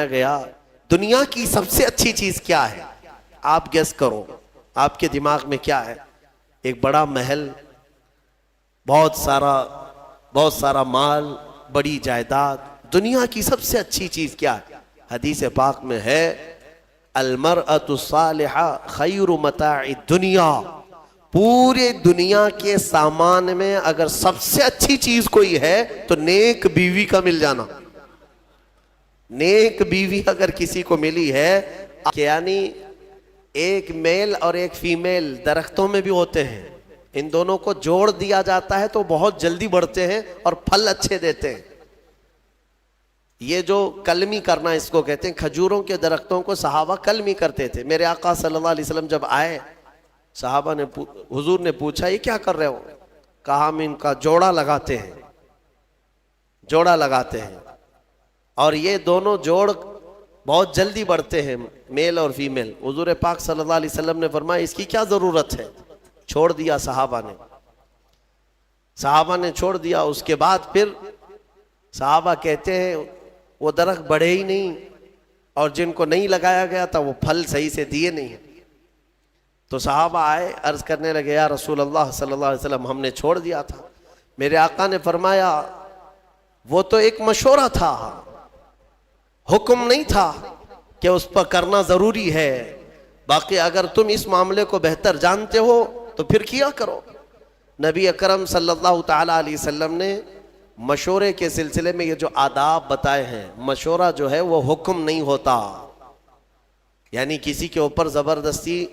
گیا دنیا کی سب سے اچھی چیز کیا ہے؟ آپ گیس کرو، آپ کے دماغ میں کیا ہے؟ ایک بڑا محل، بہت سارا مال، بڑی جائیداد۔ دنیا کی سب سے اچھی چیز کیا ہے؟ حدیث پاک میں ہے المرأة الصالحہ خیر متاع الدنیا، پورے دنیا کے سامان میں اگر سب سے اچھی چیز کوئی ہے تو نیک بیوی کا مل جانا۔ نیک بیوی اگر کسی کو ملی ہے، یعنی ایک میل اور ایک فیمیل درختوں میں بھی ہوتے ہیں، ان دونوں کو جوڑ دیا جاتا ہے تو بہت جلدی بڑھتے ہیں اور پھل اچھے دیتے ہیں۔ یہ جو کلمی کرنا اس کو کہتے ہیں، کھجوروں کے درختوں کو صحابہ کلمی کرتے تھے۔ میرے آقا صلی اللہ علیہ وسلم جب آئے، صحابہ نے حضور نے پوچھا یہ کیا کر رہے ہو؟ کہا ہم ان کا جوڑا لگاتے ہیں اور یہ دونوں جوڑ بہت جلدی بڑھتے ہیں، میل اور فیمیل۔ حضور پاک صلی اللہ علیہ وسلم نے فرمایا اس کی کیا ضرورت ہے؟ چھوڑ دیا صحابہ نے چھوڑ دیا۔ اس کے بعد پھر صحابہ کہتے ہیں وہ درخت بڑھے ہی نہیں، اور جن کو نہیں لگایا گیا تھا وہ پھل صحیح سے دیے نہیں۔ تو صحابہ آئے، عرض کرنے لگے یا رسول اللہ صلی اللہ علیہ وسلم ہم نے چھوڑ دیا تھا۔ میرے آقا نے فرمایا وہ تو ایک مشورہ تھا، حکم نہیں تھا کہ اس پر کرنا ضروری ہے، باقی اگر تم اس معاملے کو بہتر جانتے ہو تو پھر کیا کرو۔ نبی اکرم صلی اللہ تعالی علیہ وسلم نے مشورے کے سلسلے میں یہ جو آداب بتائے ہیں، مشورہ جو ہے وہ حکم نہیں ہوتا، یعنی کسی کے اوپر زبردستی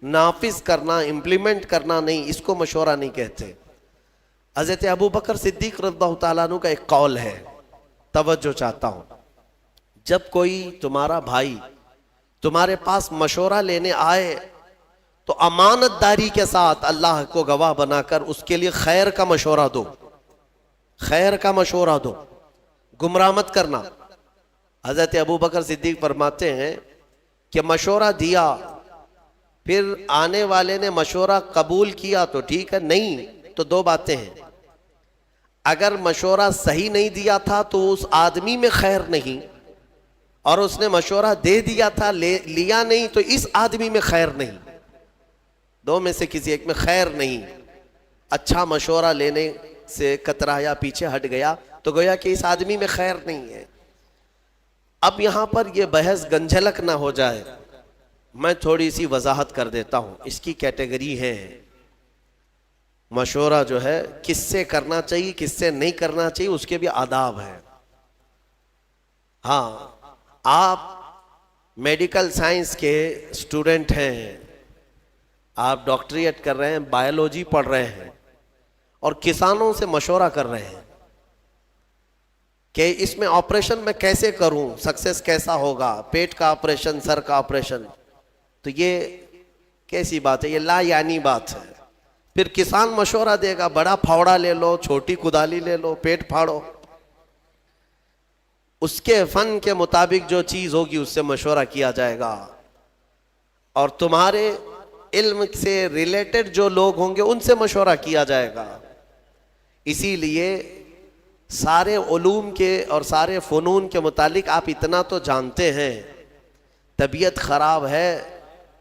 نافذ کرنا، امپلیمنٹ کرنا نہیں، اس کو مشورہ نہیں کہتے۔ حضرت ابو بکر صدیق رضی اللہ تعالیٰ عنہ کا ایک قول ہے، توجہ چاہتا ہوں۔ جب کوئی تمہارا بھائی تمہارے پاس مشورہ لینے آئے تو امانت داری کے ساتھ اللہ کو گواہ بنا کر اس کے لیے خیر کا مشورہ دو، گمراہ مت کرنا۔ حضرت ابو بکر صدیق فرماتے ہیں کہ مشورہ دیا، پھر آنے والے نے مشورہ قبول کیا تو ٹھیک ہے، نہیں تو دو باتیں ہیں، اگر مشورہ صحیح نہیں دیا تھا تو اس آدمی میں خیر نہیں، اور اس نے مشورہ دے دیا تھا لیا نہیں تو اس آدمی میں خیر نہیں، دو میں سے کسی ایک میں خیر نہیں۔ اچھا مشورہ لینے سے کترایا، پیچھے ہٹ گیا تو گویا کہ اس آدمی میں خیر نہیں ہے۔ اب یہاں پر یہ بحث گنجھلک نہ ہو جائے، میں تھوڑی سی وضاحت کر دیتا ہوں۔ اس کی کیٹیگری ہے، مشورہ جو ہے کس سے کرنا چاہیے کس سے نہیں کرنا چاہیے، اس کے بھی آداب ہیں۔ ہاں، آپ میڈیکل سائنس کے اسٹوڈنٹ ہیں، آپ ڈاکٹریٹ کر رہے ہیں، بایولوجی پڑھ رہے ہیں، اور کسانوں سے مشورہ کر رہے ہیں کہ اس میں آپریشن میں کیسے کروں، سکسیس کیسا ہوگا، پیٹ کا آپریشن، سر کا آپریشن، تو یہ کیسی بات ہے؟ یہ لا یعنی بات ہے۔ پھر کسان مشورہ دے گا بڑا پھاوڑا لے لو، چھوٹی کدالی لے لو، پیٹ پھاڑو، اس کے فن کے مطابق جو چیز ہوگی اس سے مشورہ کیا جائے گا، اور تمہارے علم سے ریلیٹڈ جو لوگ ہوں گے ان سے مشورہ کیا جائے گا۔ اسی لیے سارے علوم کے اور سارے فنون کے متعلق آپ اتنا تو جانتے ہیں، طبیعت خراب ہے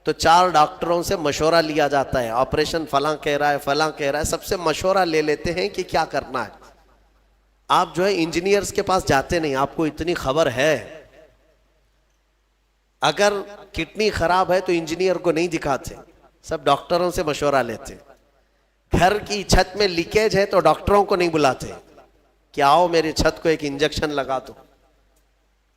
تو 4 ڈاکٹروں سے مشورہ لیا جاتا ہے، آپریشن فلاں کہہ رہا ہے، فلاں کہہ رہا ہے، سب سے مشورہ لے لیتے ہیں کہ کیا کرنا ہے۔ آپ جو ہے انجینئرز کے پاس جاتے نہیں، آپ کو اتنی خبر ہے، اگر کڈنی خراب ہے تو انجینئر کو نہیں دکھاتے، سب ڈاکٹروں سے مشورہ لیتے۔ گھر کی چھت میں لیکیج ہے تو ڈاکٹروں کو نہیں بلاتے کہ آؤ میری چھت کو ایک انجیکشن لگا دو،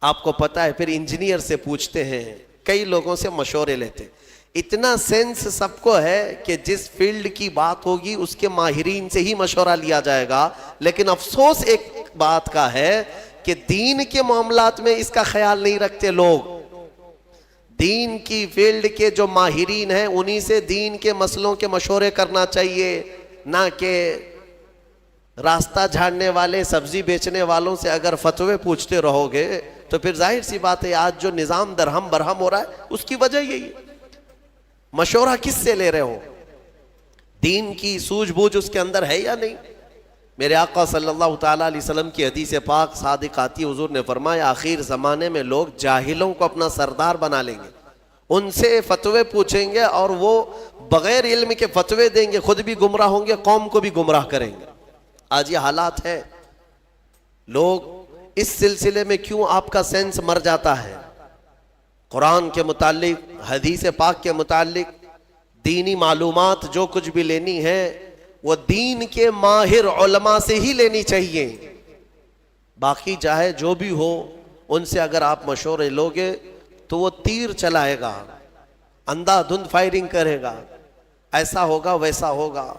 آپ کو پتا ہے، پھر انجینئر سے پوچھتے ہیں، کئی لوگوں سے مشورے لیتے۔ اتنا سینس سب کو ہے کہ جس فیلڈ کی بات ہوگی اس کے ماہرین سے ہی مشورہ لیا جائے گا، لیکن افسوس ایک بات کا ہے کہ دین کے معاملات میں اس کا خیال نہیں رکھتے لوگ۔ دین کی فیلڈ کے جو ماہرین ہیں انہی سے دین کے مسئلوں کے مشورے کرنا چاہیے، نہ کہ راستہ جھاڑنے والے سبزی بیچنے والوں سے اگر فتوے پوچھتے رہو گے تو پھر ظاہر سی بات ہے آج جو نظام درہم برہم ہو رہا ہے اس کی وجہ یہی ہے۔ مشورہ کس سے لے رہے ہو؟ دین کی سوجھ بوجھ اس کے اندر ہے یا نہیں؟ میرے آقا صلی اللہ تعالیٰ علیہ وسلم کی حدیث پاک صادق آتی، حضور نے فرمایا آخر زمانے میں لوگ جاہلوں کو اپنا سردار بنا لیں گے، ان سے فتوے پوچھیں گے اور وہ بغیر علم کے فتوے دیں گے، خود بھی گمراہ ہوں گے، قوم کو بھی گمراہ کریں گے۔ آج یہ حالات ہے۔ لوگ اس سلسلے میں کیوں آپ کا سینس مر جاتا ہے؟ قرآن کے متعلق، حدیث پاک کے متعلق دینی معلومات جو کچھ بھی لینی ہے وہ دین کے ماہر علماء سے ہی لینی چاہیے۔ باقی چاہے جو بھی ہو، ان سے اگر آپ مشورے لوگے تو وہ تیر چلائے گا، اندھا دھند فائرنگ کرے گا، ایسا ہوگا ویسا ہوگا۔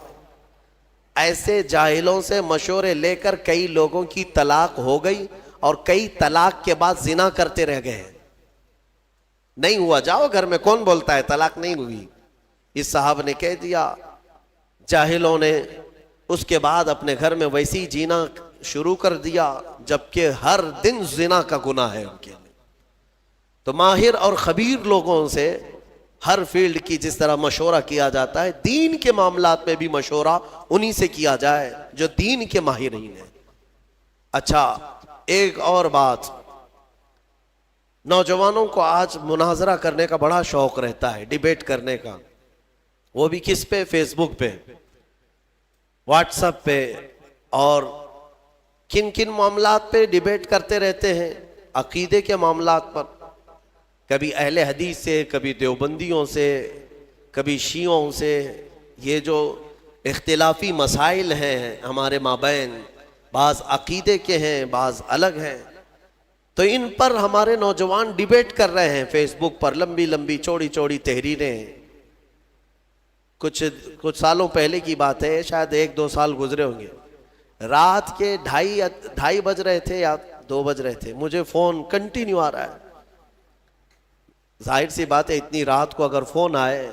ایسے جاہلوں سے مشورے لے کر کئی لوگوں کی طلاق ہو گئی اور کئی طلاق کے بعد زنا کرتے رہ گئے۔ نہیں ہوا، جاؤ گھر میں، کون بولتا ہے طلاق نہیں ہوئی؟ اس صاحب نے کہہ دیا، جاہلوں نے اس کے بعد اپنے گھر میں ویسی جینا شروع کر دیا جبکہ ہر دن زنا کا گناہ ہے ان کے لیے۔ تو ماہر اور خبیر لوگوں سے ہر فیلڈ کی جس طرح مشورہ کیا جاتا ہے، دین کے معاملات میں بھی مشورہ انہی سے کیا جائے جو دین کے ماہرین ہیں۔ اچھا، ایک اور بات، نوجوانوں کو آج مناظرہ کرنے کا بڑا شوق رہتا ہے، ڈیبیٹ کرنے کا، وہ بھی کس پہ؟ فیس بک پہ، واٹس ایپ پہ، اور کن کن معاملات پہ ڈیبیٹ کرتے رہتے ہیں؟ عقیدے کے معاملات پر، کبھی اہل حدیث سے، کبھی دیوبندیوں سے، کبھی شیعوں سے۔ یہ جو اختلافی مسائل ہیں ہمارے مابین، بعض عقیدے کے ہیں، بعض الگ ہیں، تو ان پر ہمارے نوجوان ڈیبیٹ کر رہے ہیں فیس بک پر، لمبی لمبی چوڑی چوڑی تحریریں۔ کچھ سالوں پہلے کی بات ہے، شاید 1-2 سال گزرے ہوں گے، رات کے 2:30 بج رہے تھے یا 2 بج رہے تھے، مجھے فون کنٹینیو آ رہا ہے۔ ظاہر سی بات ہے، اتنی رات کو اگر فون آئے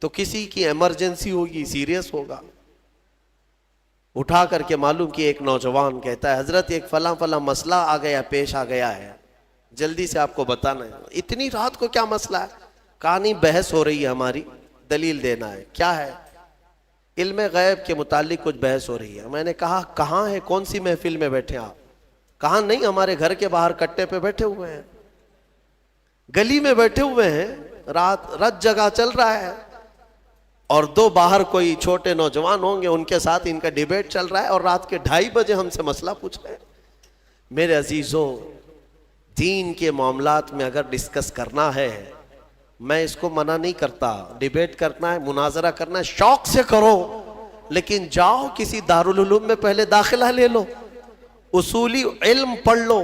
تو کسی کی ایمرجنسی ہوگی، سیریس ہوگا۔ اٹھا کر کے معلوم کہ ایک نوجوان کہتا ہے، حضرت ایک فلاں فلاں مسئلہ آ گیا، پیش آ گیا ہے، جلدی سے آپ کو بتانا ہے۔ اتنی رات کو کیا مسئلہ ہے؟ کہا نہیں، بحث ہو رہی ہے ہماری، دلیل دینا ہے۔ کیا ہے؟ علم غیب کے متعلق کچھ بحث ہو رہی ہے۔ میں نے کہا کہاں ہے، کون سی محفل میں بیٹھے آپ؟ کہاں نہیں، ہمارے گھر کے باہر کٹے پہ بیٹھے ہوئے ہیں، گلی میں بیٹھے ہوئے ہیں، رات جگہ چل رہا ہے، اور 2 باہر کوئی چھوٹے نوجوان ہوں گے، ان کے ساتھ ان کا ڈیبیٹ چل رہا ہے، اور رات کے 2:30 بجے ہم سے مسئلہ پوچھ رہے ہیں۔ میرے عزیزوں، دین کے معاملات میں اگر ڈسکس کرنا ہے، میں اس کو منع نہیں کرتا، ڈیبیٹ کرنا ہے، مناظرہ کرنا ہے، شوق سے کرو، لیکن جاؤ کسی دارالعلوم میں پہلے داخلہ لے لو، اصولی علم پڑھ لو۔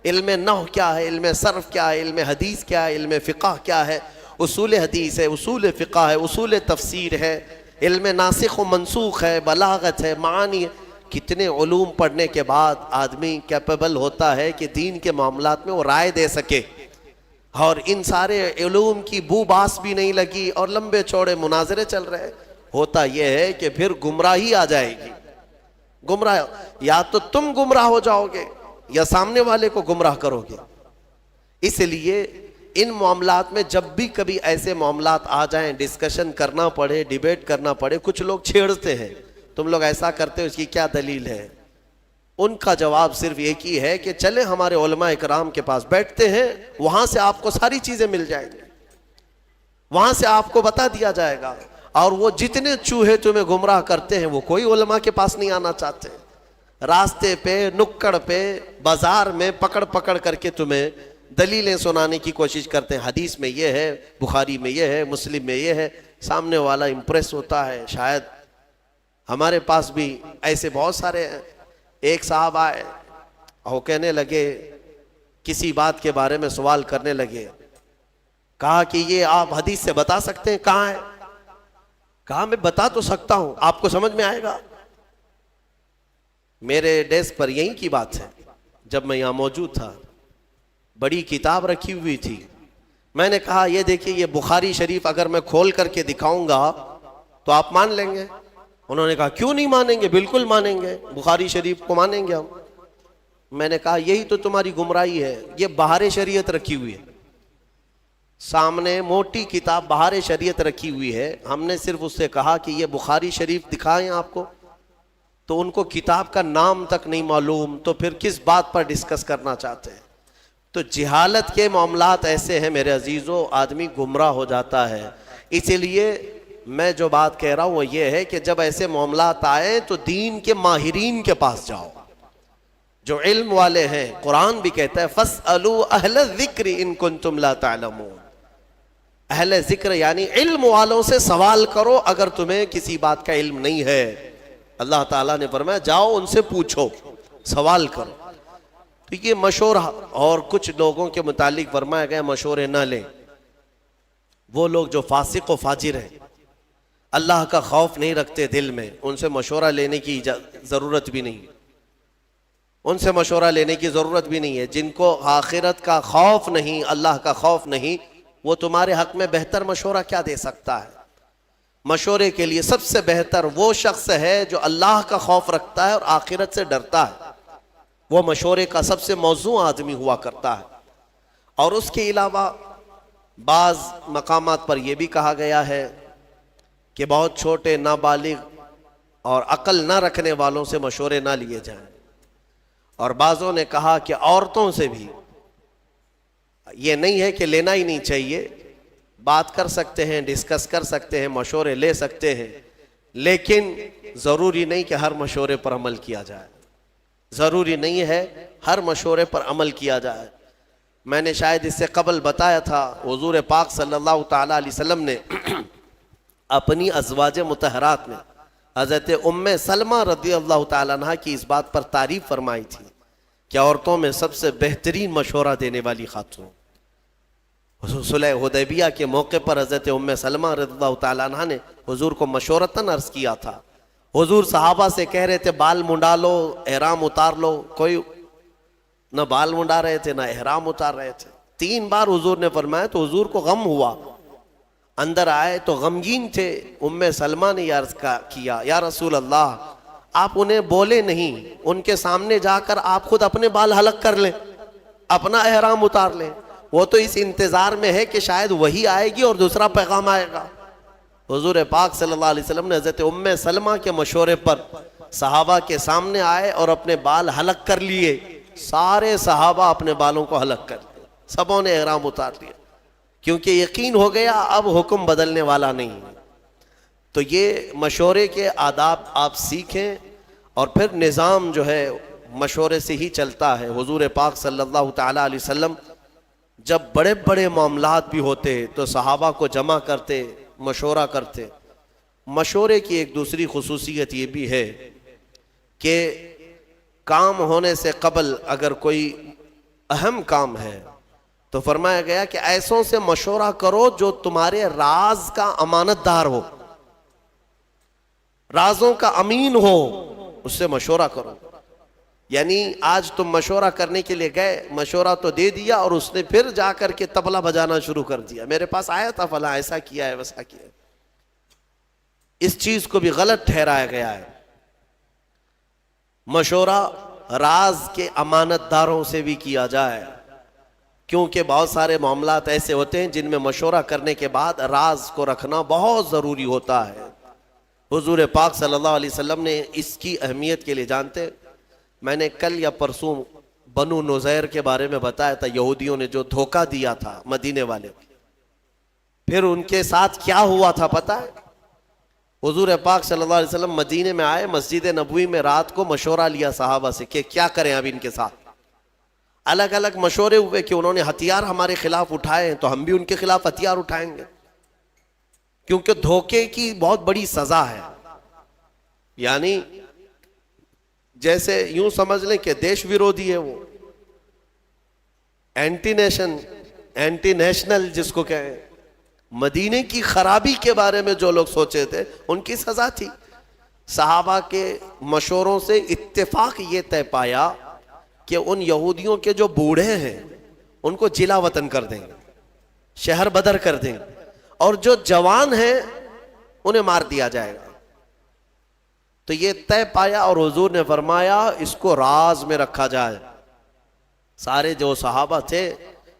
علم نحو کیا ہے، علم صرف کیا ہے، علم حدیث کیا ہے، علم فقہ کیا ہے، اصول حدیث ہے، اصول فقہ ہے، اصول تفسیر ہے، علم ناسخ و منسوخ ہے، بلاغت ہے، معانی ہے۔ کتنے علوم پڑھنے کے بعد آدمی کیپیبل ہوتا ہے کہ دین کے معاملات میں وہ رائے دے سکے، اور ان سارے علوم کی بو باس بھی نہیں لگی اور لمبے چوڑے مناظرے چل رہے۔ ہوتا یہ ہے کہ پھر گمراہی آ جائے گی، گمراہ، یا تو تم گمراہ ہو جاؤ گے یا سامنے والے کو گمراہ کرو گے۔ اس لیے ان معاملات میں جب بھی کبھی ایسے معاملات آ جائیں، ڈسکشن کرنا پڑے، ڈیبیٹ کرنا پڑے، کچھ لوگ چھیڑتے ہیں، تم لوگ ایسا کرتے ہو، اس کی کیا دلیل ہے؟ ان کا جواب صرف ایک ہی ہے کہ چلیں ہمارے علماء اکرام کے پاس بیٹھتے ہیں، وہاں سے آپ کو ساری چیزیں مل جائیں گی، وہاں سے آپ کو بتا دیا جائے گا۔ اور وہ جتنے چوہے تمہیں گمراہ کرتے ہیں وہ کوئی علماء کے پاس نہیں آنا چاہتے، راستے پہ، نکڑ پہ، بازار میں پکڑ پکڑ کر کے تمہیں دلیلیں سنانے کی کوشش کرتے ہیں، حدیث میں یہ ہے، بخاری میں یہ ہے، مسلم میں یہ ہے۔ سامنے والا امپریس ہوتا ہے۔ شاید ہمارے پاس بھی ایسے بہت سارے ہیں۔ ایک صاحب آئے، وہ کہنے لگے، کسی بات کے بارے میں سوال کرنے لگے، کہا کہ یہ آپ حدیث سے بتا سکتے ہیں کہاں ہے؟ کہا میں بتا تو سکتا ہوں، آپ کو سمجھ میں آئے گا؟ میرے ڈیسک پر یہی کی بات ہے، جب میں یہاں موجود تھا، بڑی کتاب رکھی ہوئی تھی، میں نے کہا یہ دیکھیے، یہ بخاری شریف اگر میں کھول کر کے دکھاؤں گا تو آپ مان لیں گے؟ انہوں نے کہا کیوں نہیں مانیں گے، بالکل مانیں گے، بخاری شریف کو مانیں گے ہم۔ میں نے کہا یہی تو تمہاری گمراہی ہے، یہ بہار شریعت رکھی ہوئی ہے، سامنے موٹی کتاب بہار شریعت رکھی ہوئی ہے، ہم نے صرف اس سے کہا کہ یہ بخاری شریف دکھائیں آپ کو، تو ان کو کتاب کا نام تک نہیں معلوم، تو پھر کس بات پر ڈسکس کرنا چاہتے ہیں؟ تو جہالت کے معاملات ایسے ہیں میرے عزیزو، آدمی گمراہ ہو جاتا ہے۔ اسی لیے میں جو بات کہہ رہا ہوں وہ یہ ہے کہ جب ایسے معاملات آئے تو دین کے ماہرین کے پاس جاؤ، جو علم والے ہیں۔ قرآن بھی کہتا ہے فَاسْأَلُوا أَهْلَ الذِّكْرِ إِن كُنتُمْ لَا تَعْلَمُونَ، اہل ذکر یعنی علم والوں سے سوال کرو اگر تمہیں کسی بات کا علم نہیں ہے۔ اللہ تعالیٰ نے فرمایا جاؤ ان سے پوچھو، سوال کرو۔ تو یہ مشورہ، اور کچھ لوگوں کے متعلق فرمایا گیا مشورے نہ لیں، وہ لوگ جو فاسق و فاجر ہیں، اللہ کا خوف نہیں رکھتے دل میں، ان سے مشورہ لینے کی ضرورت بھی نہیں، ان سے مشورہ لینے کی ضرورت بھی نہیں ہے۔ جن کو آخرت کا خوف نہیں، اللہ کا خوف نہیں، وہ تمہارے حق میں بہتر مشورہ کیا دے سکتا ہے؟ مشورے کے لیے سب سے بہتر وہ شخص ہے جو اللہ کا خوف رکھتا ہے اور آخرت سے ڈرتا ہے، وہ مشورے کا سب سے موزوں آدمی ہوا کرتا ہے۔ اور اس کے علاوہ بعض مقامات پر یہ بھی کہا گیا ہے کہ بہت چھوٹے نابالغ اور عقل نہ رکھنے والوں سے مشورے نہ لیے جائیں، اور بعضوں نے کہا کہ عورتوں سے بھی یہ نہیں ہے کہ لینا ہی نہیں چاہیے، بات کر سکتے ہیں، ڈسکس کر سکتے ہیں، مشورے لے سکتے ہیں، لیکن ضروری نہیں کہ ہر مشورے پر عمل کیا جائے، ضروری نہیں ہے ہر مشورے پر عمل کیا جائے۔ میں نے شاید اس سے قبل بتایا تھا، حضور پاک صلی اللہ تعالیٰ علیہ وسلم نے اپنی ازواج مطہرات میں حضرت ام سلمہ رضی اللہ تعالیٰ عنہ کی اس بات پر تعریف فرمائی تھی کہ عورتوں میں سب سے بہترین مشورہ دینے والی خاتون۔ صلح حدیبیہ کے موقع پر حضرت ام سلمہ رضی اللہ تعالیٰ عنہ نے حضور کو مشورتاً عرض کیا تھا۔ حضور صحابہ سے کہہ رہے تھے بال منڈا لو، احرام اتار لو، کوئی نہ بال منڈا رہے تھے نہ احرام اتار رہے تھے۔ 3 بار حضور نے فرمایا تو حضور کو غم ہوا، اندر آئے تو غمگین تھے۔ ام سلمہ نے یہ عرض کیا یا رسول اللہ، آپ انہیں بولے نہیں، ان کے سامنے جا کر آپ خود اپنے بال حلق کر لیں، اپنا احرام اتار لیں، وہ تو اس انتظار میں ہے کہ شاید وہی آئے گی اور دوسرا پیغام آئے گا۔ حضور پاک صلی اللہ علیہ وسلم نے حضرت ام سلمہ کے مشورے پر صحابہ کے سامنے آئے اور اپنے بال حلق کر لیے۔ سارے صحابہ اپنے بالوں کو حلق کر لیے، سبوں نے احرام اتار لیا، کیونکہ یقین ہو گیا اب حکم بدلنے والا نہیں۔ تو یہ مشورے کے آداب آپ سیکھیں، اور پھر نظام جو ہے مشورے سے ہی چلتا ہے۔ حضور پاک صلی اللہ تعالیٰ علیہ وسلم جب بڑے بڑے معاملات بھی ہوتے تو صحابہ کو جمع کرتے، مشورہ کرتے۔ مشورے کی ایک دوسری خصوصیت یہ بھی ہے کہ کام ہونے سے قبل اگر کوئی اہم کام ہے تو فرمایا گیا کہ ایسوں سے مشورہ کرو جو تمہارے راز کا امانت دار ہو، رازوں کا امین ہو، اس سے مشورہ کرو۔ یعنی آج تم مشورہ کرنے کے لیے گئے، مشورہ تو دے دیا اور اس نے پھر جا کر کے طبلہ بجانا شروع کر دیا، میرے پاس آیا تھا فلاں ایسا کیا ہے ویسا کیا ہے۔ اس چیز کو بھی غلط ٹھہرایا گیا ہے۔ مشورہ راز کے امانت داروں سے بھی کیا جائے، کیونکہ بہت سارے معاملات ایسے ہوتے ہیں جن میں مشورہ کرنے کے بعد راز کو رکھنا بہت ضروری ہوتا ہے۔ حضور پاک صلی اللہ علیہ وسلم نے اس کی اہمیت کے لیے جانتے، میں نے کل یا پرسوں بنو نذیر کے بارے میں بتایا تھا، یہودیوں نے جو دھوکہ دیا تھا مدینے والے، پھر ان کے ساتھ کیا ہوا تھا پتہ ہے؟ حضور پاک صلی اللہ علیہ وسلم مدینے میں آئے، مسجد نبوی میں رات کو مشورہ لیا صحابہ سے کہ کیا کریں اب ان کے ساتھ۔ الگ الگ مشورے ہوئے کہ انہوں نے ہتھیار ہمارے خلاف اٹھائے ہیں تو ہم بھی ان کے خلاف ہتھیار اٹھائیں گے، کیونکہ دھوکے کی بہت بڑی سزا ہے۔ یعنی جیسے یوں سمجھ لیں کہ دیش ویرودھی ہے، وہ اینٹی نیشنل جس کو کہیں، مدینے کی خرابی کے بارے میں جو لوگ سوچے تھے ان کی سزا تھی۔ صحابہ کے مشوروں سے اتفاق یہ طے پایا کہ ان یہودیوں کے جو بوڑھے ہیں ان کو جلا وطن کر دیں گے، شہر بدر کر دیں گے، اور جو جوان ہیں انہیں مار دیا جائے گا۔ تو یہ طے پایا اور حضور نے فرمایا اس کو راز میں رکھا جائے۔ سارے جو صحابہ تھے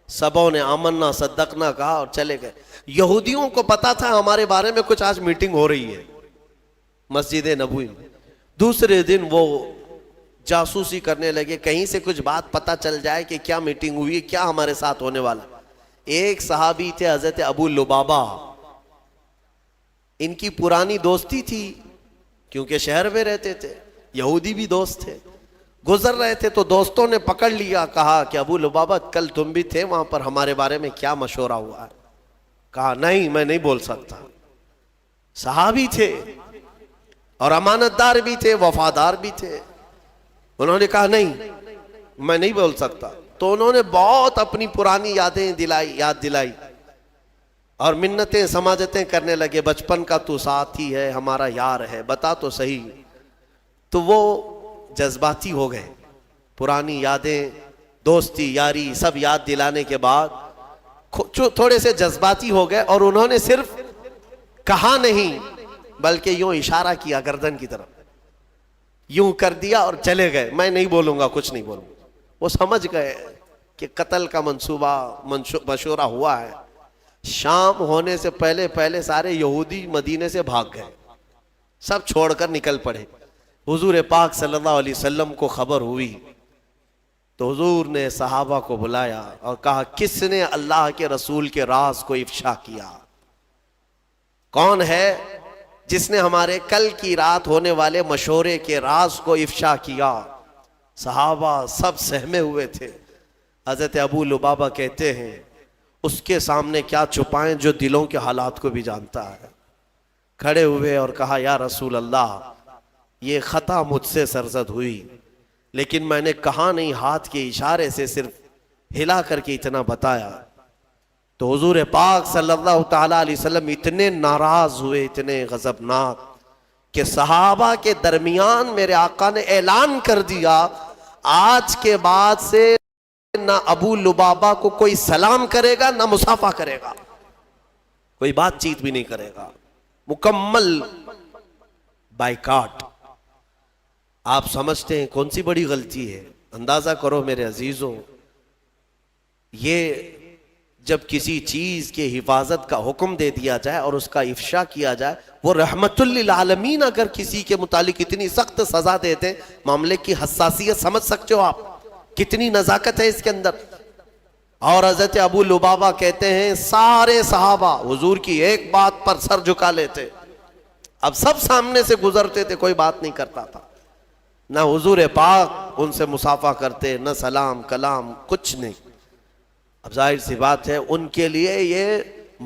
سبوں نے آمنا صدقنا کہا اور چلے گئے۔ یہودیوں کو پتا تھا ہمارے بارے میں کچھ آج میٹنگ ہو رہی ہے مسجد نبوی میں، دوسرے دن وہ جاسوسی کرنے لگے, کہیں سے کچھ بات پتہ چل جائے کہ کیا میٹنگ ہوئی, کیا ہمارے ساتھ ہونے والا. ایک صحابی تھے حضرت ابو لبابہ, ان کی پرانی دوستی تھی کیونکہ شہر میں رہتے تھے, یہودی بھی دوست تھے. گزر رہے تھے تو دوستوں نے پکڑ لیا, کہا کہ ابو لبابہ کل تم بھی تھے وہاں پر, ہمارے بارے میں کیا مشورہ ہوا ہے؟ کہا نہیں میں نہیں بول سکتا. صحابی تھے اور امانت دار بھی تھے, وفادار بھی تھے. انہوں نے کہا نہیں میں نہیں بول سکتا. تو انہوں نے بہت اپنی پرانی یادیں یاد دلائی اور منتیں سماجتیں کرنے لگے, بچپن کا تو ساتھی ہے, ہمارا یار ہے, بتا تو صحیح. تو وہ جذباتی ہو گئے, پرانی یادیں, دوستی, یاری سب یاد دلانے کے بعد تھوڑے سے جذباتی ہو گئے, اور انہوں نے صرف کہا نہیں بلکہ یوں اشارہ کیا گردن کی طرف, یوں کر دیا اور چلے گئے, میں نہیں بولوں گا, کچھ نہیں بولوں گا. وہ سمجھ گئے کہ قتل کا منصوبہ مشورہ ہوا ہے. شام ہونے سے پہلے سارے یہودی مدینے سے بھاگ گئے, سب چھوڑ کر نکل پڑے. حضور پاک صلی اللہ علیہ وسلم کو خبر ہوئی تو حضور نے صحابہ کو بلایا اور کہا کس نے اللہ کے رسول کے راز کو افشا کیا؟ کون ہے جس نے ہمارے کل کی رات ہونے والے مشورے کے راز کو افشا کیا؟ صحابہ سب سہمے ہوئے تھے. حضرت ابو لبابہ کہتے ہیں اس کے سامنے کیا چھپائیں جو دلوں کے حالات کو بھی جانتا ہے. کھڑے ہوئے اور کہا یا رسول اللہ یہ خطا مجھ سے سرزد ہوئی, لیکن میں نے کہا نہیں, ہاتھ کے اشارے سے صرف ہلا کر کے اتنا بتایا. تو حضور پاک صلی اللہ تعالی علیہ وسلم اتنے ناراض ہوئے, اتنے غضبناک, کہ صحابہ کے درمیان میرے آقا نے اعلان کر دیا آج کے بعد سے نہ ابو لبابہ کو کوئی سلام کرے گا نہ مصافحہ کرے گا, کوئی بات چیت بھی نہیں کرے گا, مکمل بائیکاٹ. آپ سمجھتے ہیں کون سی بڑی غلطی ہے؟ اندازہ کرو میرے عزیزوں, یہ جب کسی چیز کے حفاظت کا حکم دے دیا جائے اور اس کا افشا کیا جائے, وہ رحمت للعالمین اگر کسی کے متعلق اتنی سخت سزا دیتے, معاملے کی حساسیت سمجھ سکتے ہو آپ, کتنی نزاکت ہے اس کے اندر. اور حضرت ابو لبابہ کہتے ہیں سارے صحابہ حضور کی ایک بات پر سر جھکا لیتے, اب سب سامنے سے گزرتے تھے, کوئی بات نہیں کرتا تھا, نہ حضور پاک ان سے مصافحہ کرتے, نہ سلام کلام, کچھ نہیں. اب ظاہر سی بات ہے ان کے لیے یہ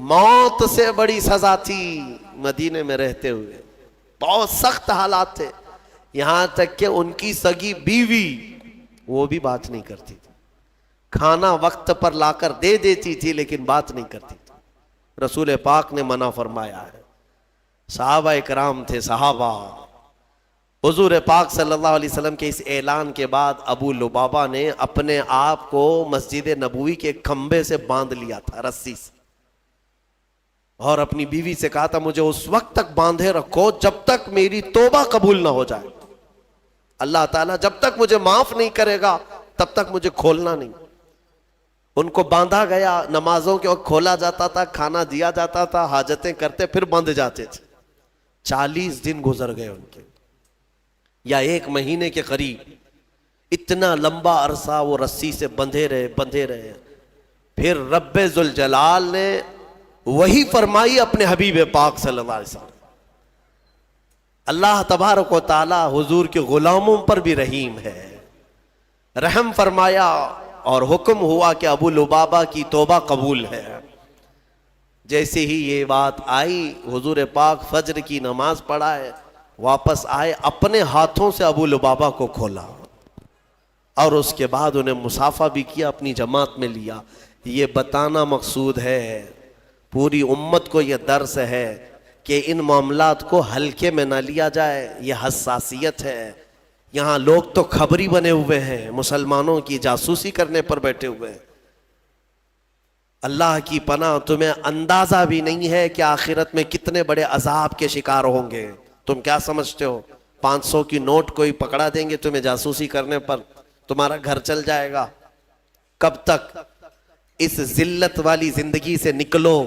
موت سے بڑی سزا تھی. مدینے میں رہتے ہوئے بہت سخت حالات تھے, یہاں تک کہ ان کی سگی بیوی وہ بھی بات نہیں کرتی تھی, کھانا وقت پر لا کر دے دیتی تھی لیکن بات نہیں کرتی تھی. رسول پاک نے منع فرمایا ہے. صحابہ اکرام تھے, صحابہ. حضور پاک صلی اللہ علیہ وسلم کے اس اعلان کے بعد ابو لبابہ نے اپنے آپ کو مسجد نبوی کے کھمبے سے باندھ لیا تھا, رسی سے, اور اپنی بیوی سے کہا تھا مجھے اس وقت تک باندھے رکھو جب تک میری توبہ قبول نہ ہو جائے. اللہ تعالیٰ جب تک مجھے معاف نہیں کرے گا تب تک مجھے کھولنا نہیں. ان کو باندھا گیا, نمازوں کے وقت کھولا جاتا تھا, کھانا دیا جاتا تھا, حاجتیں کرتے پھر بندھ جاتے تھے. 40 دن گزر گئے ان کے, یا 1 مہینے کے قریب. اتنا لمبا عرصہ وہ رسی سے بندھے رہے. پھر رب ذوالجلال نے وہی فرمائی اپنے حبیب پاک صلی اللہ علیہ وسلم. اللہ تبارک و تعالی حضور کے غلاموں پر بھی رحیم ہے, رحم فرمایا اور حکم ہوا کہ ابو لبابہ کی توبہ قبول ہے. جیسے ہی یہ بات آئی, حضور پاک فجر کی نماز پڑھائے, واپس آئے, اپنے ہاتھوں سے ابو لبابہ کو کھولا اور اس کے بعد انہیں مصافحہ بھی کیا, اپنی جماعت میں لیا. یہ بتانا مقصود ہے, پوری امت کو یہ درس ہے کہ ان معاملات کو ہلکے میں نہ لیا جائے, یہ حساسیت ہے. یہاں لوگ تو خبری بنے ہوئے ہیں, مسلمانوں کی جاسوسی کرنے پر بیٹھے ہوئے ہیں. اللہ کی پناہ, تمہیں اندازہ بھی نہیں ہے کہ آخرت میں کتنے بڑے عذاب کے شکار ہوں گے. تم کیا سمجھتے ہو 500 کی نوٹ کوئی پکڑا دیں گے تمہیں جاسوسی کرنے پر, تمہارا گھر چل جائے گا؟ کب تک؟ اس ذلت والی زندگی سے نکلو,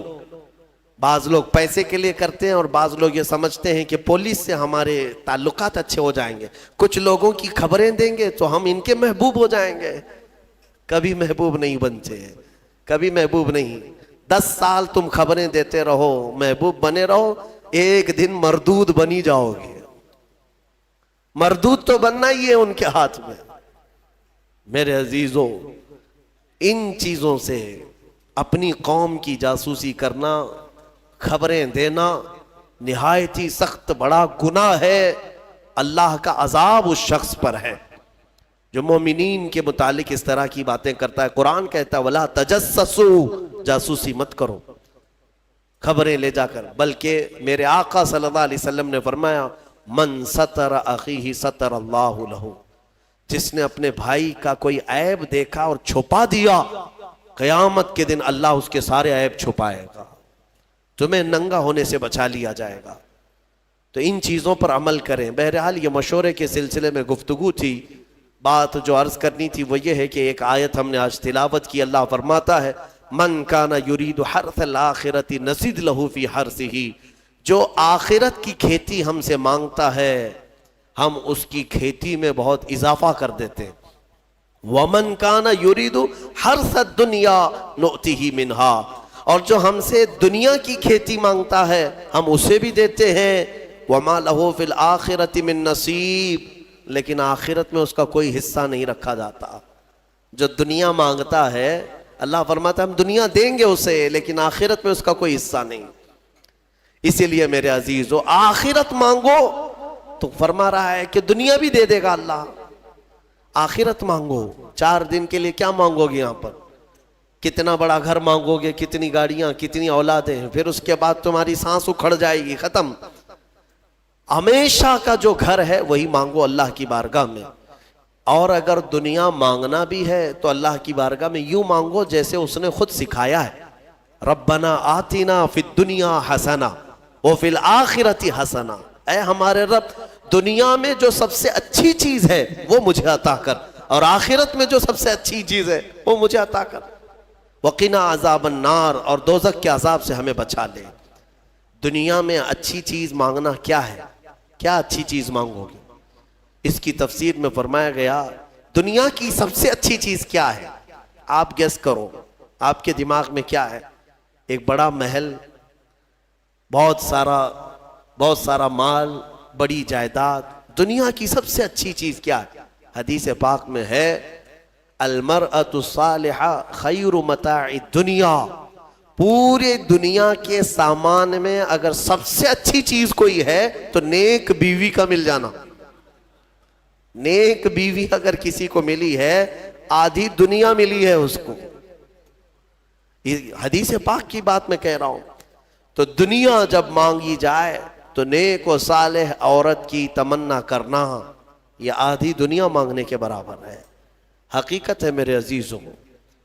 بعض لوگ پیسے کے لیے کرتے ہیں اور بعض لوگ یہ سمجھتے ہیں کہ پولیس سے ہمارے تعلقات اچھے ہو جائیں گے، کچھ لوگوں کی خبریں دیں گے تو ہم ان کے محبوب ہو جائیں گے۔ کبھی محبوب نہیں بنتے، کبھی محبوب نہیں۔ 10 سال تم خبریں دیتے رہو، محبوب بنے رہو، ایک دن مردود بنی جاؤ گے۔ مردود تو بننا ہی ہے ان کے ہاتھ میں۔ میرے عزیزوں، ان چیزوں سے اپنی قوم کی جاسوسی کرنا، خبریں دینا نہایت ہی سخت بڑا گناہ ہے۔ اللہ کا عذاب اس شخص پر ہے جو مومنین کے متعلق اس طرح کی باتیں کرتا ہے۔ قرآن کہتا ہے وَلَا تَجَسَّسُوا، جاسوسی مت کرو خبریں لے جا کر، بلکہ میرے آقا صلی اللہ علیہ وسلم نے فرمایا من ستر اخیہ ستر اللہ لہ، جس نے اپنے بھائی کا کوئی عیب دیکھا اور چھپا دیا، قیامت کے دن اللہ اس کے سارے عیب چھپائے گا، تمہیں ننگا ہونے سے بچا لیا جائے گا۔ تو ان چیزوں پر عمل کریں۔ بہرحال یہ مشورے کے سلسلے میں گفتگو تھی، بات جو عرض کرنی تھی وہ یہ ہے کہ ایک آیت ہم نے آج تلاوت کی۔ اللہ فرماتا ہے من کان یرید حرث الآخرۃ نزد لہ فی حرثہ، جو آخرت کی کھیتی ہم سے مانگتا ہے ہم اس کی کھیتی میں بہت اضافہ کر دیتے ہیں۔ وَمَنْ كَانَ يُرِيدُ حَرْثَ الدُّنْيَا نُؤْتِهِ مِنْهَا، اور جو ہم سے دنیا کی کھیتی مانگتا ہے ہم اسے بھی دیتے ہیں۔ وَمَا لَهُ فِي الْآخِرَةِ مِن نَصِيب، لیکن آخرت میں اس کا کوئی حصہ نہیں رکھا جاتا۔ جو دنیا مانگتا ہے اللہ فرماتا ہے ہم دنیا دیں گے اسے، لیکن آخرت میں اس کا کوئی حصہ نہیں۔ اسی لیے میرے عزیزو، آخرت مانگو تو فرما رہا ہے کہ دنیا بھی دے دے گا اللہ۔ آخرت مانگو، 4 دن کے لیے کیا مانگو گے یہاں پر؟ کتنا بڑا گھر مانگو گے، کتنی گاڑیاں، کتنی اولادیں، پھر اس کے بعد تمہاری سانس اکھڑ جائے گی، ختم۔ ہمیشہ کا جو گھر ہے وہی مانگو اللہ کی بارگاہ میں۔ اور اگر دنیا مانگنا بھی ہے تو اللہ کی بارگاہ میں یوں مانگو جیسے اس نے خود سکھایا ہے، ربنا آتنا فی الدنیا حسنہ وفی الآخرۃ حسنہ، اے ہمارے رب دنیا میں جو سب سے اچھی چیز ہے وہ مجھے عطا کر، اور آخرت میں جو سب سے اچھی چیز ہے وہ مجھے عطا کر، وقنا عذاب النار، اور دوزخ کے عذاب سے ہمیں بچا لے۔ دنیا میں اچھی چیز مانگنا کیا ہے؟ کیا اچھی چیز مانگو گے؟ اس کی تفسیر میں فرمایا گیا دنیا کی سب سے اچھی چیز کیا ہے؟ آپ گیس کرو، آپ کے دماغ میں کیا ہے؟ ایک بڑا محل، بہت سارا مال، بڑی جائیداد۔ دنیا کی سب سے اچھی چیز کیا ہے؟ حدیث پاک میں ہے المرأة الصالحہ خیر متاع الدنیا، پورے دنیا کے سامان میں اگر سب سے اچھی چیز کوئی ہے تو نیک بیوی کا مل جانا۔ نیک بیوی اگر کسی کو ملی ہے آدھی دنیا ملی ہے اس کو۔ حدیث پاک کی بات میں کہہ رہا ہوں۔ تو دنیا جب مانگی جائے تو نیک و صالح عورت کی تمنا کرنا یہ آدھی دنیا مانگنے کے برابر ہے۔ حقیقت ہے میرے عزیزوں،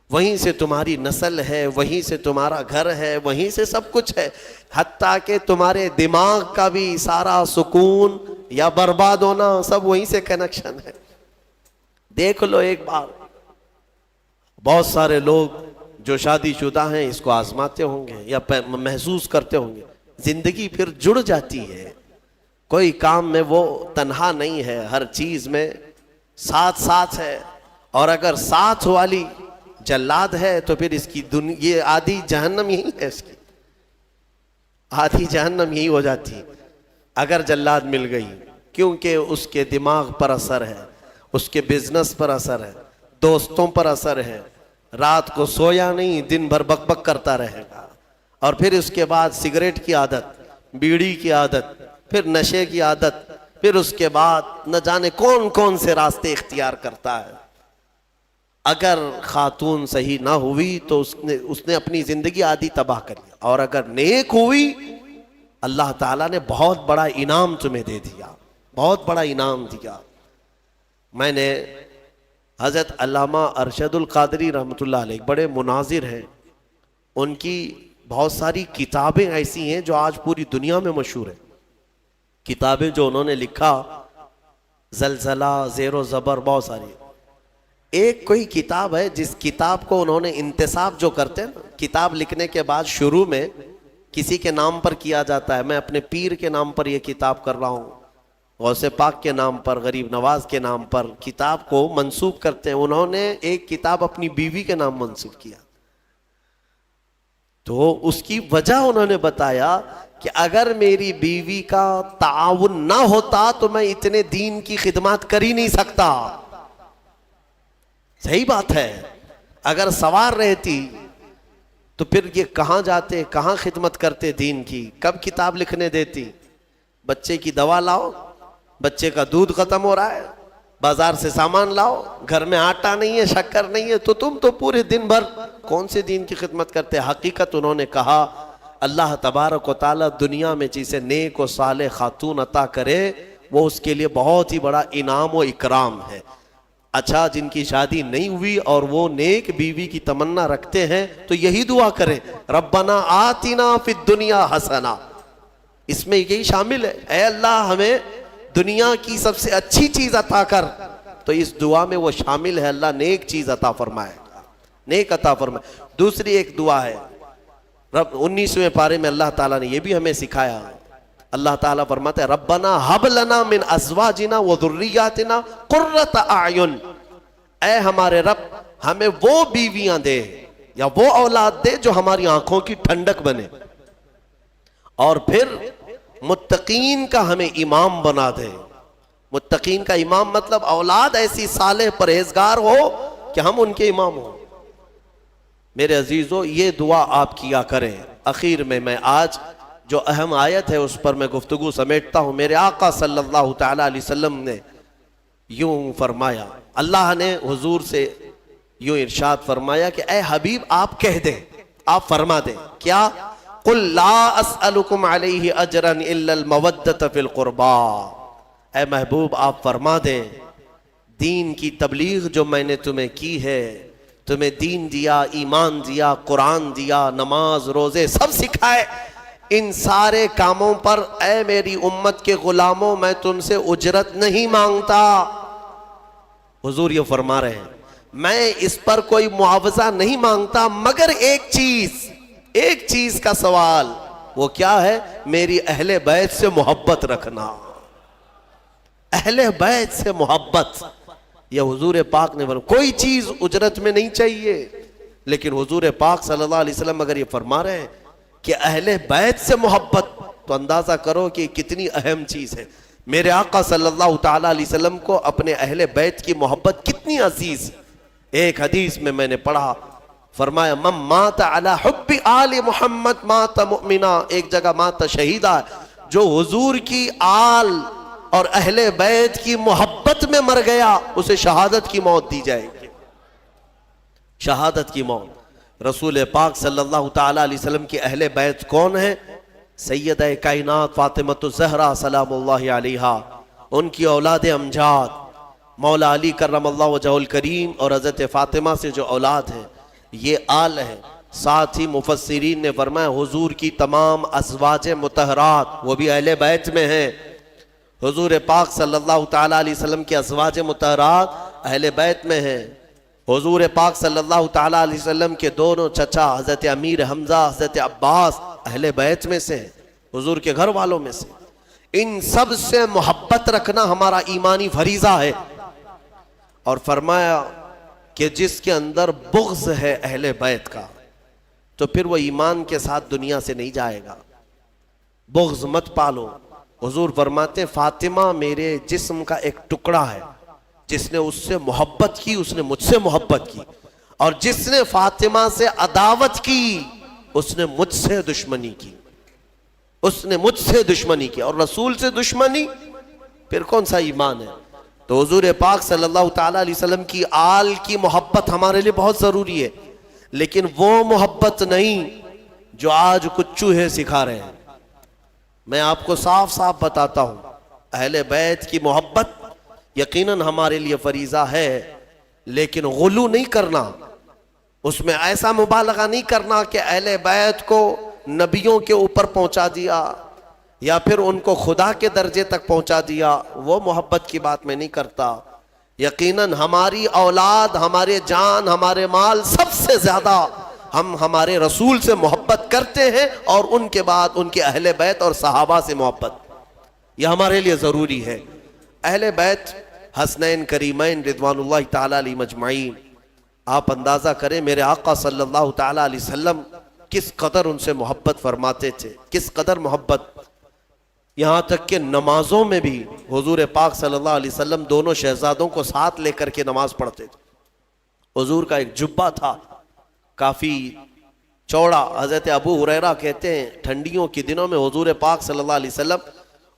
وہیں سے تمہاری نسل ہے، وہیں سے تمہارا گھر ہے، وہیں سے سب کچھ ہے، حتیٰ کہ تمہارے دماغ کا بھی سارا سکون یا برباد ہونا سب وہیں سے کنیکشن ہے۔ دیکھ لو ایک بار، بہت سارے لوگ جو شادی شدہ ہیں اس کو آزماتے ہوں گے یا محسوس کرتے ہوں گے، زندگی پھر جڑ جاتی ہے، کوئی کام میں وہ تنہا نہیں ہے، ہر چیز میں ساتھ ہے، اور اگر ساتھ والی جلاد ہے تو پھر اس کی یہ آدھی جہنم یہی ہے، اس کی آدھی جہنم یہی ہو جاتی اگر جلاد مل گئی، کیونکہ اس کے دماغ پر اثر ہے، اس کے بزنس پر اثر ہے، دوستوں پر اثر ہے، رات کو سویا نہیں، دن بھر بک بک کرتا رہے گا، اور پھر اس کے بعد سگریٹ کی عادت، بیڑی کی عادت، پھر نشے کی عادت، پھر اس کے بعد نہ جانے کون کون سے راستے اختیار کرتا ہے۔ اگر خاتون صحیح نہ ہوئی تو اس نے اپنی زندگی آدھی تباہ کر لی، اور اگر نیک ہوئی اللہ تعالیٰ نے بہت بڑا انعام تمہیں دے دیا، بہت بڑا انعام دیا۔ میں نے حضرت علامہ ارشد القادری رحمۃ اللہ علیہ بڑے مناظر ہیں، ان کی بہت ساری کتابیں ایسی ہیں جو آج پوری دنیا میں مشہور ہیں، کتابیں جو انہوں نے لکھا، زلزلہ، زیر و زبر، بہت ساری۔ ایک کوئی کتاب ہے جس کتاب کو انہوں نے انتصاب جو کرتے ہیں نا، کتاب لکھنے کے بعد شروع میں کسی کے نام پر کیا جاتا ہے. میں اپنے پیر کے نام پر یہ کتاب کر رہا ہوں, غوث پاک کے نام پر, غریب نواز کے نام پر کتاب کو منسوب کرتے ہیں. انہوں نے ایک کتاب اپنی بیوی کے نام منسوب کیا, تو اس کی وجہ انہوں نے بتایا کہ اگر میری بیوی کا تعاون نہ ہوتا تو میں اتنے دین کی خدمات کر ہی نہیں سکتا. صحیح بات ہے, اگر سوار رہتی تو پھر یہ کہاں جاتے, کہاں خدمت کرتے دین کی, کب کتاب لکھنے دیتی. بچے کی دوا لاؤ, بچے کا دودھ ختم ہو رہا ہے, بازار سے سامان لاؤ, گھر میں آٹا نہیں ہے, شکر نہیں ہے, تو تم تو پورے دن بھر کون سے دین کی خدمت کرتے. حقیقت انہوں نے کہا اللہ تبارک و تعالی دنیا میں جسے نیک و صالح خاتون عطا کرے وہ اس کے لیے بہت ہی بڑا انعام و اکرام ہے. اچھا, جن کی شادی نہیں ہوئی اور وہ نیک بیوی کی تمنا رکھتے ہیں تو یہی دعا کریں, ربنا آتنا فی الدنیا حسنہ. اس میں یہی شامل ہے, اے اللہ ہمیں دنیا کی سب سے اچھی چیز عطا کر. تو اس دعا میں وہ شامل ہے, اللہ نیک چیز عطا فرمائے, نیک عطا فرمائے. دوسری ایک دعا ہے, رب 19ویں پارے میں اللہ تعالیٰ نے یہ بھی ہمیں سکھایا. اللہ تعالیٰ فرماتا ہے ربنا ہب لنا من ازواجنا وذریاتنا قرۃ اعین. اے ہمارے رب ہمیں وہ بیویاں دے یا وہ اولاد دے جو ہماری آنکھوں کی ٹھنڈک بنے, اور پھر متقین کا ہمیں امام بنا دے. متقین کا امام مطلب اولاد ایسی صالح پرہیزگار ہو کہ ہم ان کے امام ہوں. میرے عزیزو, یہ دعا آپ کیا کریں. اخیر میں آج جو اہم آیت ہے اس پر میں گفتگو سمیٹتا ہوں. میرے آقا صلی اللہ تعالی علیہ وسلم نے یوں فرمایا, اللہ نے حضور سے یوں ارشاد فرمایا کہ اے حبیب آپ کہہ دیں, آپ فرما دیں, کیا؟ قل لا اسألکم علیہ اجرا الا المودۃ فی القربا. اے محبوب آپ فرما دیں دین کی تبلیغ جو میں نے تمہیں کی ہے, تمہیں دین دیا, ایمان دیا, قرآن دیا, نماز روزے سب سکھائے, ان سارے کاموں پر اے میری امت کے غلاموں میں تم سے اجرت نہیں مانگتا. حضور یہ فرما رہے ہیں میں اس پر کوئی معاوضہ نہیں مانگتا مگر ایک چیز کا سوال. وہ کیا ہے؟ میری اہل بیت سے محبت رکھنا. اہل بیت سے محبت, یہ حضور پاک نے فرمایا. کوئی چیز اجرت میں نہیں چاہیے, لیکن حضور پاک صلی اللہ علیہ وسلم اگر یہ فرما رہے ہیں کہ اہل بیت سے محبت, تو اندازہ کرو کہ کتنی اہم چیز ہے. میرے آقا صلی اللہ تعالی علیہ وسلم کو اپنے اہل بیت کی محبت کتنی عزیز. ایک حدیث میں نے پڑھا, فرمایا من مات علی حب آل محمد مات مؤمنا. ایک جگہ مات شہیدہ, جو حضور کی آل اور اہل بیت کی محبت میں مر گیا اسے شہادت کی موت دی جائے گی. شہادت کی موت. رسول پاک صلی اللہ تعالی علیہ وسلم کی اہل بیت کون ہیں؟ سیدہ کائنات فاطمہ الزہرا سلام اللہ علیہا, ان کی اولاد امجاد مولا علی کرم اللہ وجہہ الکریم اور حضرت فاطمہ سے جو اولاد ہیں یہ آل ہے. ساتھ ہی مفسرین نے فرمایا حضور کی تمام ازواج مطہرات وہ بھی اہل بیت میں ہیں. حضور پاک صلی اللہ تعالی علیہ وسلم کی ازواج مطہرات اہل بیت میں ہیں. حضور پاک صلی اللہ تعالی علیہ وسلم کے دونوں چچا حضرت امیر حمزہ, حضرت عباس اہل بیت میں سے, حضور کے گھر والوں میں سے. ان سب سے محبت رکھنا ہمارا ایمانی فریضہ ہے. اور فرمایا کہ جس کے اندر بغض ہے اہل بیت کا تو پھر وہ ایمان کے ساتھ دنیا سے نہیں جائے گا. بغض مت پالو. حضور فرماتے ہیں فاطمہ میرے جسم کا ایک ٹکڑا ہے, جس نے اس سے محبت کی اس نے مجھ سے محبت کی, اور جس نے فاطمہ سے عداوت کی اس نے مجھ سے دشمنی کی. اس نے مجھ سے دشمنی کی, اور رسول سے دشمنی پھر کون سا ایمان ہے؟ تو حضور پاک صلی اللہ تعالی علیہ وسلم کی آل کی محبت ہمارے لیے بہت ضروری ہے, لیکن وہ محبت نہیں جو آج کچھ چوہے سکھا رہے ہیں. میں آپ کو صاف صاف بتاتا ہوں, اہل بیت کی محبت یقیناً ہمارے لیے فریضہ ہے, لیکن غلو نہیں کرنا, اس میں ایسا مبالغہ نہیں کرنا کہ اہل بیت کو نبیوں کے اوپر پہنچا دیا یا پھر ان کو خدا کے درجے تک پہنچا دیا. وہ محبت کی بات میں نہیں کرتا. یقیناً ہماری اولاد, ہمارے جان, ہمارے مال سب سے زیادہ ہم ہمارے رسول سے محبت کرتے ہیں اور ان کے بعد ان کے اہل بیت اور صحابہ سے محبت، یہ ہمارے لیے ضروری ہے۔ اہل بیت حسنین کریمین رضوان اللہ تعالیٰ علیہ مجمعین، آپ اندازہ کریں میرے آقا صلی اللہ تعالیٰ علیہ وسلم کس قدر ان سے محبت فرماتے تھے، کس قدر محبت، یہاں تک کہ نمازوں میں بھی حضور پاک صلی اللہ علیہ وسلم دونوں شہزادوں کو ساتھ لے کر کے نماز پڑھتے تھے۔ حضور کا ایک جبہ تھا کافی چوڑا، حضرت ابو ہریرہ کہتے ہیں ٹھنڈیوں کے دنوں میں حضور پاک صلی اللہ علیہ وسلم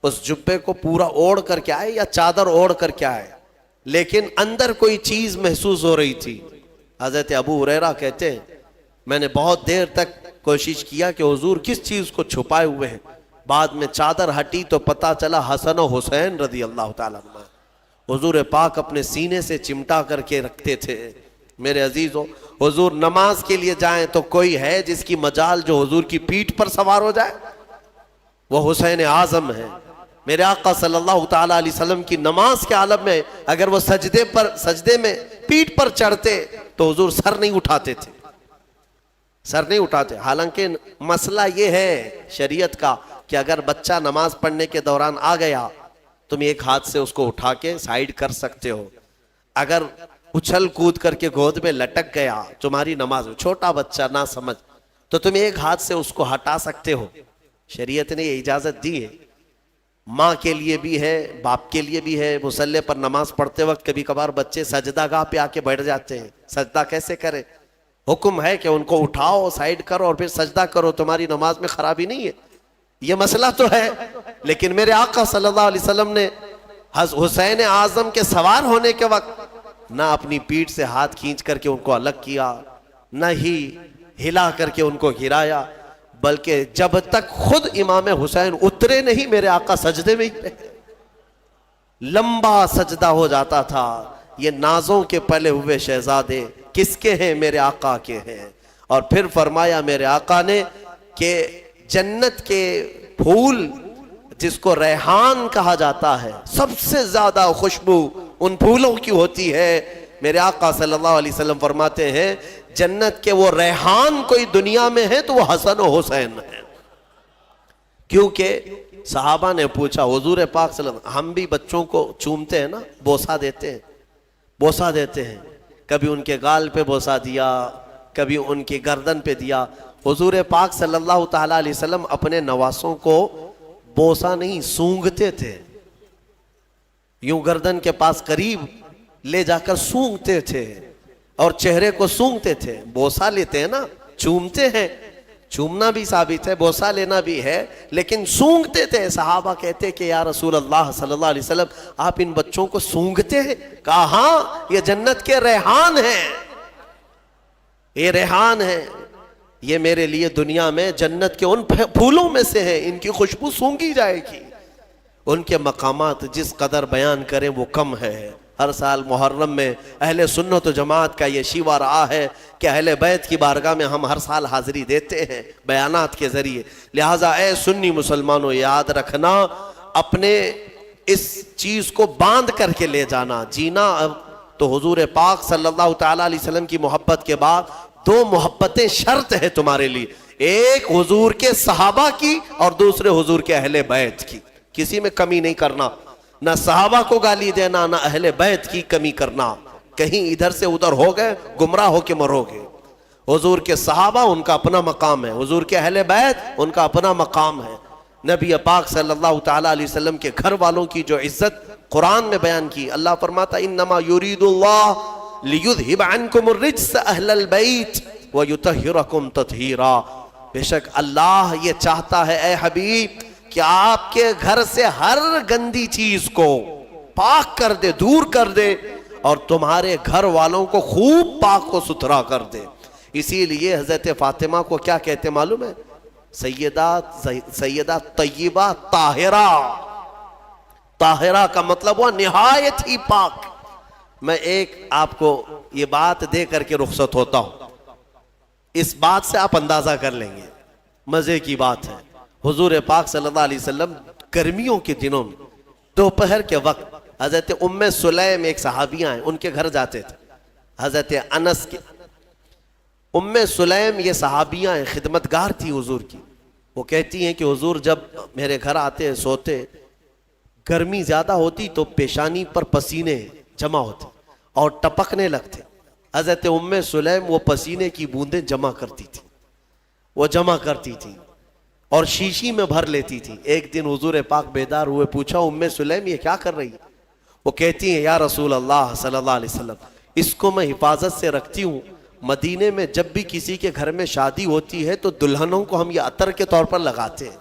اس جبے کو پورا اوڑھ کر کے آئے یا چادر اوڑھ کر کے آئے، لیکن اندر کوئی چیز محسوس ہو رہی تھی۔ حضرت ابو ہریرہ کہتے ہیں میں نے بہت دیر تک کوشش کیا کہ حضور کس چیز کو چھپائے ہوئے ہیں، بعد میں چادر ہٹی تو پتہ چلا حسن و حسین رضی اللہ تعالیٰ عنہ حضور پاک اپنے سینے سے چمٹا کر کے رکھتے تھے۔ میرے عزیزوں، حضور نماز کے لیے جائیں تو کوئی ہے جس کی مجال جو حضور کی پیٹھ پر سوار ہو جائے؟ وہ حسین اعظم ہے۔ میرے آقا صلی اللہ تعالیٰ علیہ وسلم کی نماز کے عالم میں اگر وہ سجدے میں پیٹھ پر چڑھتے تو حضور سر نہیں اٹھاتے تھے، سر نہیں اٹھاتے۔ حالانکہ مسئلہ یہ ہے شریعت کا کہ اگر بچہ نماز پڑھنے کے دوران آ گیا تم ایک ہاتھ سے اس کو اٹھا کے سائیڈ کر سکتے ہو، اگر اچھل کود کر کے گود میں لٹک گیا تمہاری نماز، چھوٹا بچہ نہ سمجھ، تو تم ایک ہاتھ سے اس کو ہٹا سکتے ہو، شریعت نے یہ اجازت دی ہے۔ ماں کے لیے بھی ہے، باپ کے لیے بھی ہے۔ مصلی پر نماز پڑھتے وقت کبھی کبھار بچے سجدہ گاہ پہ آ کے بیٹھ جاتے ہیں، سجدہ کیسے کرے؟ حکم ہے کہ ان کو اٹھاؤ، سائیڈ کرو اور پھر سجدہ کرو، تمہاری نماز میں خرابی نہیں ہے۔ یہ مسئلہ تو ہے، لیکن میرے آقا صلی اللہ علیہ وسلم نے حسین اعظم کے سوار ہونے کے وقت نہ اپنی پیٹھ سے ہاتھ کھینچ کر کے ان کو الگ کیا، نہ ہی ہلا کر کے ان کو گرایا، بلکہ جب تک خود امام حسین اترے نہیں میرے آقا سجدے میں ہی رہے، لمبا سجدہ ہو جاتا تھا۔ یہ نازوں کے پلے ہوئے شہزادے کس کے ہیں؟ میرے آقا کے ہیں۔ اور پھر فرمایا میرے آقا نے کہ جنت کے پھول جس کو ریحان کہا جاتا ہے، سب سے زیادہ خوشبو ان پھولوں کی ہوتی ہے۔ میرے آقا صلی اللہ علیہ وسلم فرماتے ہیں جنت کے وہ ریحان کوئی دنیا میں ہے تو وہ حسن و حسین ہے۔ کیونکہ صحابہ نے پوچھا حضور پاک صلی اللہ علیہ وسلم، ہم بھی بچوں کو چومتے ہیں نا، بوسہ دیتے ہیں، بوسہ دیتے ہیں، کبھی ان کے گال پہ بوسہ دیا، کبھی ان کی گردن پہ دیا۔ حضور پاک صلی اللہ تعالیٰ علیہ وسلم اپنے نواسوں کو بوسہ نہیں سونگھتے تھے، یوں گردن کے پاس قریب لے جا کر سونگھتے تھے اور چہرے کو سونگھتے تھے۔ بوسہ لیتے ہیں نا، چومتے ہیں، چومنا بھی ثابت ہے، بوسہ لینا بھی ہے، لیکن سونگھتے تھے۔ صحابہ کہتے کہ یا رسول اللہ صلی اللہ علیہ وسلم آپ ان بچوں کو سونگھتے ہیں؟ کہا ہاں، یہ جنت کے ریحان ہیں، یہ ریحان ہیں، یہ میرے لیے دنیا میں جنت کے ان پھولوں میں سے ہیں، ان کی خوشبو سونگھی جائے گی۔ ان کے مقامات جس قدر بیان کریں وہ کم ہے۔ ہر سال محرم میں اہل سنت و جماعت کا یہ شیوہ رہا ہے کہ اہل بیت کی بارگاہ میں ہم ہر سال حاضری دیتے ہیں بیانات کے ذریعے۔ لہٰذا اے سنی مسلمانوں یاد رکھنا، اپنے اس چیز کو باندھ کر کے لے جانا، جینا۔ تو حضور پاک صلی اللہ تعالیٰ علیہ وسلم کی محبت کے بعد دو محبتیں شرط ہے تمہارے لیے، ایک حضور کے صحابہ کی اور دوسرے حضور کے اہل بیت کی۔ کسی میں کمی نہیں کرنا، نہ صحابہ کو گالی دینا، نہ اہل بیت کی کمی کرنا، کہیں ادھر سے ادھر ہو گئے گمراہ ہو کے مرو گے۔ حضور کے صحابہ ان کا اپنا مقام ہے، حضور کے اہل بیت ان کا اپنا مقام ہے۔ نبی پاک صلی اللہ تعالیٰ علیہ وسلم کے گھر والوں کی جو عزت قرآن میں بیان کی، اللہ فرماتا انما یرید اللہ لیذہب عنکم الرجس اہل البیت ویطہرکم تطہیرا۔ بے شک اللہ یہ چاہتا ہے اے حبیب کہ آپ کے گھر سے ہر گندی چیز کو پاک کر دے، دور کر دے، اور تمہارے گھر والوں کو خوب پاک و ستھرا کر دے۔ اسی لیے حضرت فاطمہ کو کیا کہتے معلوم ہے؟ سیدہ طیبہ طاہرہ۔ طاہرہ کا مطلب ہوا نہایت ہی پاک۔ میں ایک آپ کو یہ بات دے کر کے رخصت ہوتا ہوں، اس بات سے آپ اندازہ کر لیں گے، مزے کی بات ہے۔ حضور پاک صلی اللہ علیہ وسلم گرمیوں کے دنوں میں دوپہر کے وقت حضرت ام سلیم ایک صحابیہ ہیں، ان کے گھر جاتے تھے۔ حضرت انس کے ام سلیم یہ صحابیاں ہیں، خدمتگار تھی حضور کی. وہ کہتی ہیں کہ حضور جب میرے گھر آتے سوتے، گرمی زیادہ ہوتی تو پیشانی پر پسینے جمع ہوتے اور ٹپکنے لگتے. حضرت ام سلیم وہ پسینے کی بوندیں جمع کرتی تھی، وہ جمع کرتی تھی اور شیشی میں بھر لیتی تھی. ایک دن حضور پاک بیدار ہوئے، پوچھا ام سلیم یہ کیا کر رہی ہے؟ وہ کہتی ہیں یا رسول اللہ صلی اللہ علیہ وسلم، اس کو میں حفاظت سے رکھتی ہوں. مدینے میں جب بھی کسی کے گھر میں شادی ہوتی ہے تو دلہنوں کو ہم یہ عطر کے طور پر لگاتے ہیں.